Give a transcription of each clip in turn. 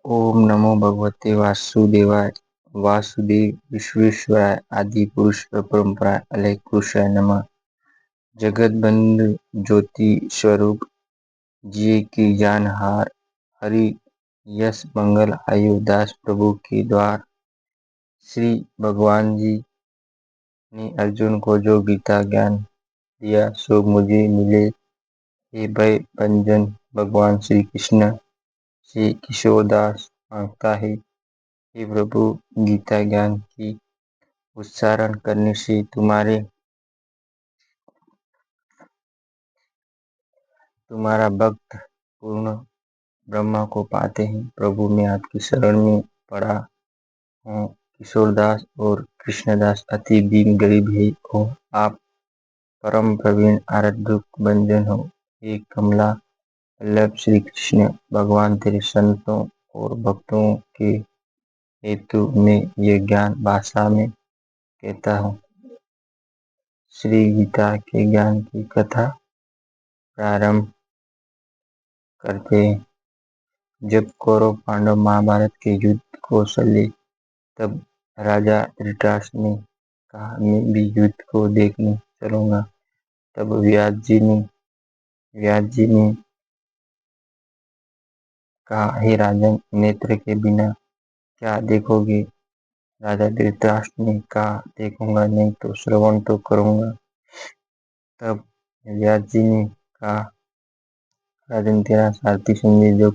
ओम नमो भगवते वासुदेवाय। वासुदेव विश्वेश्वराय आदि पुरुष परंपरा अलय पुरुषाय नमः। जगत बंधु ज्योति स्वरूप जिये की जानहार हरि यश मंगल आयु दास प्रभु के द्वार। श्री भगवान जी ने अर्जुन को जो गीता ज्ञान दिया सो मुझे मिले। हे भय भंजन भगवान श्री कृष्ण से किशोरदास मांगता है। हे प्रभु, गीता ज्ञान की उच्चारण करने से तुम्हारा भक्त पूर्ण ब्रह्मा को पाते हैं। प्रभु, मैं आपकी शरण में पड़ा हूँ। किशोरदास और कृष्णदास अति दीन गरीब है और आप परम प्रवीण आराध्य भंजन हो। हे कमला वल्लभ श्री कृष्ण भगवान, तेरे संतों और भक्तों के हेतु मैं ये ज्ञान भाषा में कहता हूँ। श्री गीता के ज्ञान की कथा प्रारंभ करते हैं। जब कौरव पांडव महाभारत के युद्ध को चले तब राजा धृतराष्ट्र ने कहा, मैं भी युद्ध को देखने चलूंगा। तब व्यास जी ने कहा, हे राजन, नेत्र के बिना क्या देखोगे? राजा धृतराष्ट्र ने कहा, देखूंगा नहीं तो श्रवण तो करूंगा। तब व्यास जी ने कहा, राजन, तेरा सारथी संजय जो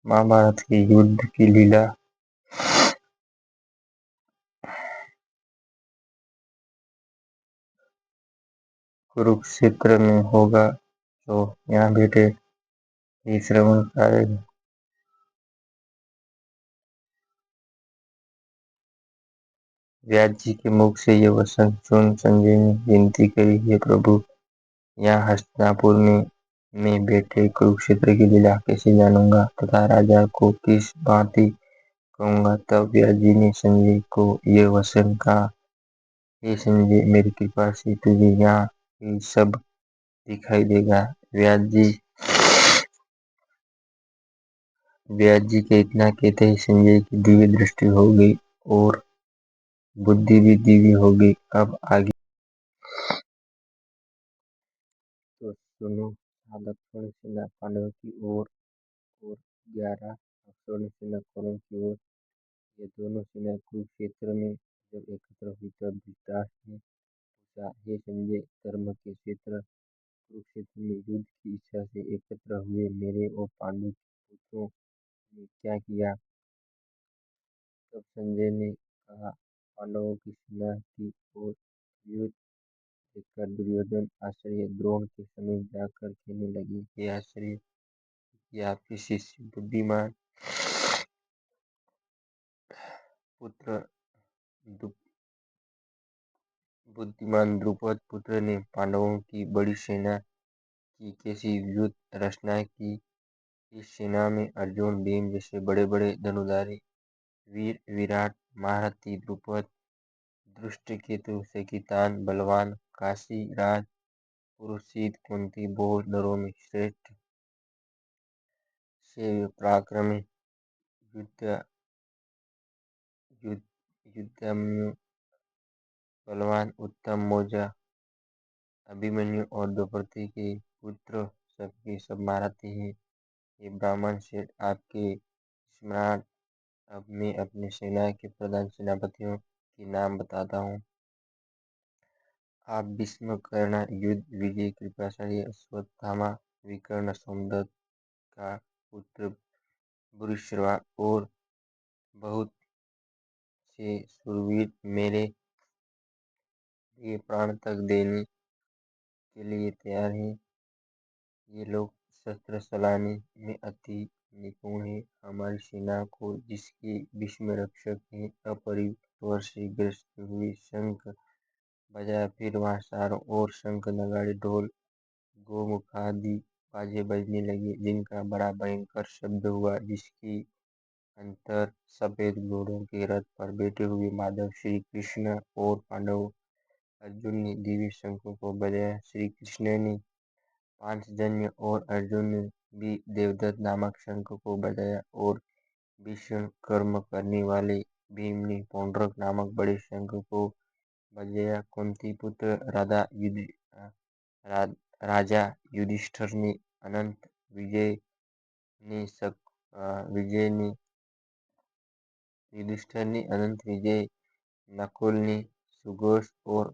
महाभारत के युद्ध की लीला कुरुक्षेत्र में होगा तो यहाँ बैठे ही श्रवण करेगा। व्यास जी के मुख से यह वचन सुन संजय ने विनती करी, हे प्रभु, यहाँ हस्तिनापुर में मैं बैठे कुरुक्षेत्र की लीला कैसे जानूंगा तथा राजा को किस भांति कहूंगा। तब व्यास जी ने संजय को यह वचन कहा, हे संजय, मेरी कृपा से तुझे यहाँ ही सब दिखाई देगा। व्यास जी के इतना कहते ही संजय की दिव्य दृष्टि हो गई और बुद्धि भी दिव्य हो गई। अब आगे तो सुनो। 7 अक्षौणी सेना पांडवों की ओर और 11 अक्षौणी सेना कौरवों की ओर। ये दोनों सेना कुरुक्षेत्र में जब एकत्र हुई तब धृतराष्ट्र ने पूछा, हे संजय, धर्म के क्षेत्र कुरुक्षेत्र में युद्ध की इच्छा से एकत्र हुए मेरे और पांडु पुत्रों ने क्या किया? तब संजय ने कहा, पांडवों की सेना की ओर युद्ध देखकर दुर्योधन आचार्य द्रोण के समीप जाकर कहने लगे, हे आचार्य, ये आपके शिष्य पुत्र बुद्धिमान द्रुपद पुत्र ने पांडवों की बड़ी सेना की कैसी युद्ध रचना की। इस सेना में अर्जुन, भीम जैसे बड़े बड़े धनुधारी वीर, विराट महारथी द्रुपद, धृष्टकेतु, शकीतान बलवान, काशी राज पुरुषित, कुंती बहुत नरों में श्रेष्ठ, शैव्य पराक्रमी, युद्धामन्यु बलवान, उत्तम मौजा अभिमन्यु और द्रौपदी के पुत्र सबके सब महारथी हैं। ये ब्राह्मण सेठ आपके स्मरण। अब मैं अपनी सेना के प्रधान सेनापतियों के नाम बताता हूँ। आप भीष्म, कर्ण, युद्ध विजय, कृपाचार्य, अश्वत्थामा, विकर्ण, सोमदत्त का पुत्र भूरिश्रवा और बहुत से शूरवीर मेरे लिए प्राण तक देने के लिए तैयार हैं। ये लोग शस्त्र चलाने में अति निपुण हैं। हमारी सेना को जिसके भीष्म रक्षक हैं अपरिवार से ग्रस्त हुए शंख बजाया, फिर वहां चारों ओर शंख, नगाड़े, ढोल, गोमुखादि बाजे बजने लगे, जिनका बड़ा भयंकर शब्द हुआ। जिसके अंतर सफेद घोड़ों के रथ पर बैठे हुए माधव श्री कृष्ण और पांडव अर्जुन ने दिव्य शंखों को बजाया। श्री कृष्ण ने पांचजन्य और अर्जुन ने भी देवदत्त नामक शंख को बजाया और भीषण कर्म करने वाले भीम ने पौंड्रक नामक बड़े शंख को बजाया। कुंती पुत्र रा, राजा युधिष्ठिर ने अनंत विजय ने सक विजय ने युधिष्ठिर ने अनंत विजय, नकुल ने सुघोष और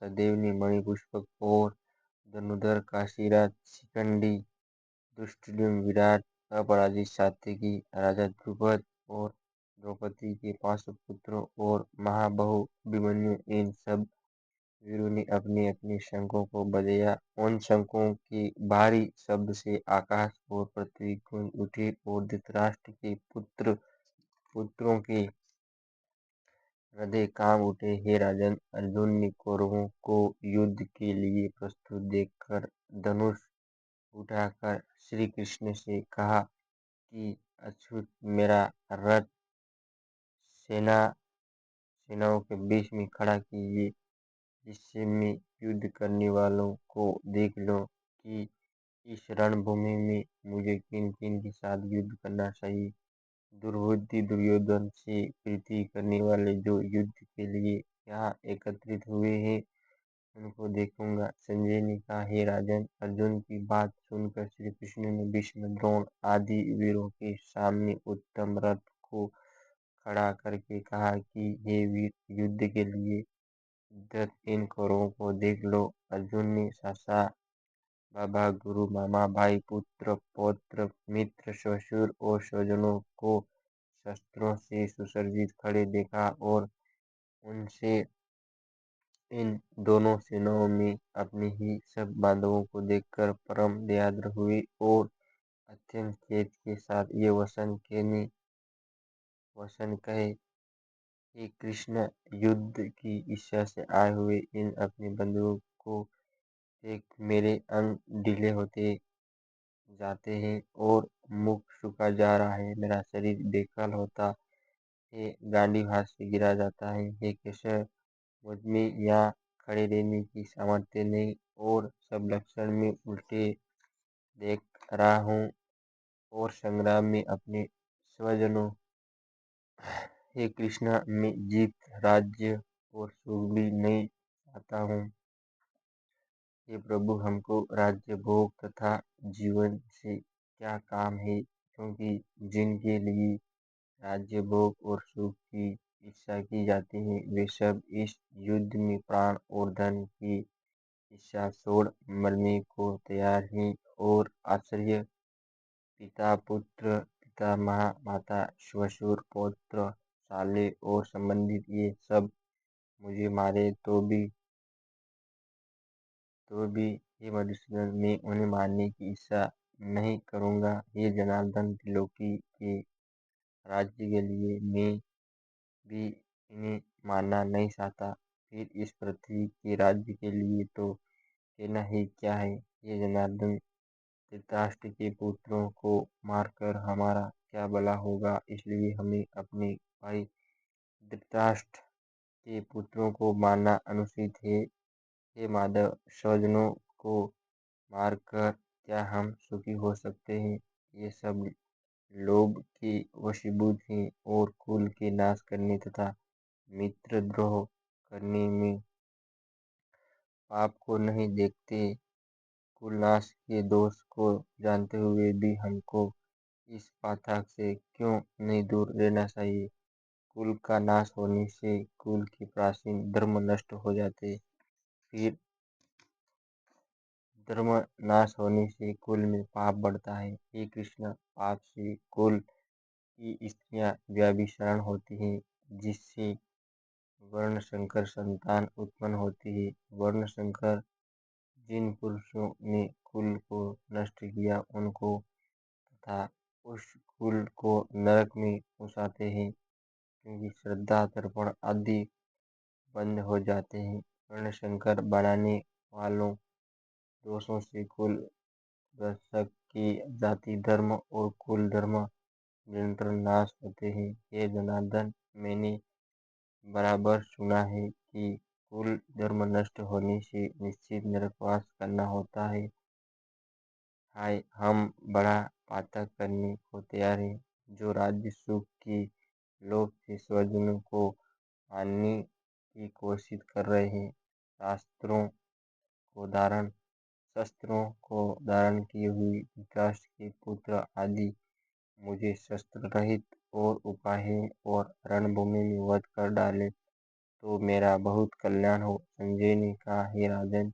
सदेव ने मणिपुष्पक और धनुधर काशीराज शिखंडी, धृष्टद्युम्न विराट, अपराजित सात्यकी, राजा द्रुपद और द्रौपदी के 500 पुत्रों और महाबाहु अभिमन्यु, इन सब वीरों ने अपने अपने शंखों को बजाया। उन शंखों के भारी शब्द से आकाश और पृथ्वी गूंज उठे और धृतराष्ट्र के पुत्रों के हृदय कांप उठे। हे राजन, अर्जुन ने कौरवों को युद्ध के लिए प्रस्तुत देखकर धनुष उठाकर श्री कृष्ण से कहा कि अच्युत, मेरा रथ सेनाओं के बीच में खड़ा कीजिए, जिससे मैं युद्ध करने वालों को देख लूं कि इस रणभूमि में मुझे किन किन के साथ युद्ध करना चाहिए। दुर्बुद्धि दुर्योधन से प्रीति करने वाले जो युद्ध के लिए यहाँ एकत्रित हुए हैं, उनको देखूंगा। संजय ने कहा, हे राजन, अर्जुन की बात सुनकर श्री कृष्ण ने भीष्म, द्रोण आदि वीरों के सामने उत्तम रथ को खड़ा करके कहा कि हे वीर, युद्ध के लिए धृत इन कौरवों को देख लो। अर्जुन ने सासा, बाबा, गुरु, मामा, भाई, पुत्र, पौत्र, मित्र, ससुर और स्वजनों को शस्त्रों से सुसज्जित खड़े देखा और उनसे इन दोनों सेनाओं में अपने ही सब बांधवों को देखकर परम दयाद्र हुए और अत्यंत खेद के साथ ये वचन कहे, हे कृष्ण, युद्ध की इच्छा से आए हुए इन अपने बंधुओं को देख मेरे अंग ढीले होते जाते हैं और मुख सूखा जा रहा है। मेरा शरीर बेकल होता है, गांडी हाथ से गिरा जाता है। हे केशव, मुझमें यहाँ खड़े रहने की सामर्थ्य नहीं और सब लक्षण में उल्टे देख रहा हूँ और संग्राम में अपने स्वजनों। हे कृष्ण, मैं जीत, राज्य और सुख भी नहीं चाहता हूँ। हे प्रभु, हमको राज्य भोग तथा जीवन से क्या काम है, क्योंकि जिनके लिए राज्य भोग और सुख की इच्छा की जाती है, वे सब इस युद्ध में प्राण और धन की इच्छा छोड़ मरने को तैयार हैं। और आश्चर्य, पिता पुत्र, पितामह, माता, ससुर, पौत्र, साले और संबंधित, ये सब मुझे मारे तो भी हे मधुसूदन, मैं उन्हें मारने की इच्छा नहीं करूंगा। हे जनार्दन, त्रिलोकी के राज्य के लिए मैं भी इन्हें मारना नहीं चाहता। फिर इस पृथ्वी के राज्य के लिए तो कहना ही क्या है। ये जनार्दन, धृतराष्ट्र के पुत्रों को मारकर हमारा क्या भला होगा, इसलिए हमें अपने भाई धृतराष्ट्र के पुत्रों को मारना अनुचित है। हे माधव, स्वजनों को मारकर क्या हम सुखी हो सकते हैं। ये सब लोभ के वशीभूत हैं और कुल के नाश करने तथा मित्रद्रोह करने में पाप को नहीं देखते। कुलनाश के दोष को जानते हुए भी हमको इस पातक से क्यों नहीं दूर रहना चाहिए। कुल का नाश होने से कुल के प्राचीन धर्म नष्ट हो जाते, फिर धर्म नाश होने से कुल में पाप बढ़ता है। हे कृष्ण, पाप से कुल की स्त्रियां व्यभिचारण होती हैं, जिससे वर्ण संकर संतान उत्पन्न होती है। वर्ण संकर जिन पुरुषों ने कुल को नष्ट किया, उनको तथा उस कुल को नरक में उसाते हैं, क्योंकि श्रद्धा तर्पण आदि बंद हो जाते हैं। वर्ण संकर बनाने वालों दोषों से कुल भ्रष्ट के जाति धर्म और कुल धर्म निरंतर नाश होते हैं। हे जनार्दन, मैंने बराबर सुना है कि कुल धर्म नष्ट होने से निश्चित नरकवास करना होता है। हाय, हम बड़ा पातक करने को तैयार हैं। जो राज्य सुख की लोभ से स्वजनों को मारने की कोशिश कर रहे हैं। शस्त्रों को धारण किए हुए धृतराष्ट्र के पुत्र आदि मुझे शस्त्र रहित और उपायहीन और रणभूमि में वध कर डाले तो मेरा बहुत कल्याण हो। संजय ने कहा, हे राजन,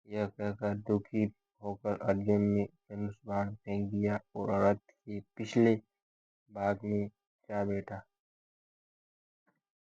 यह कहकर दुखी होकर अर्जुन ने धनुष बाण फेंक दिया और रथ के पिछले भाग में जा बैठा।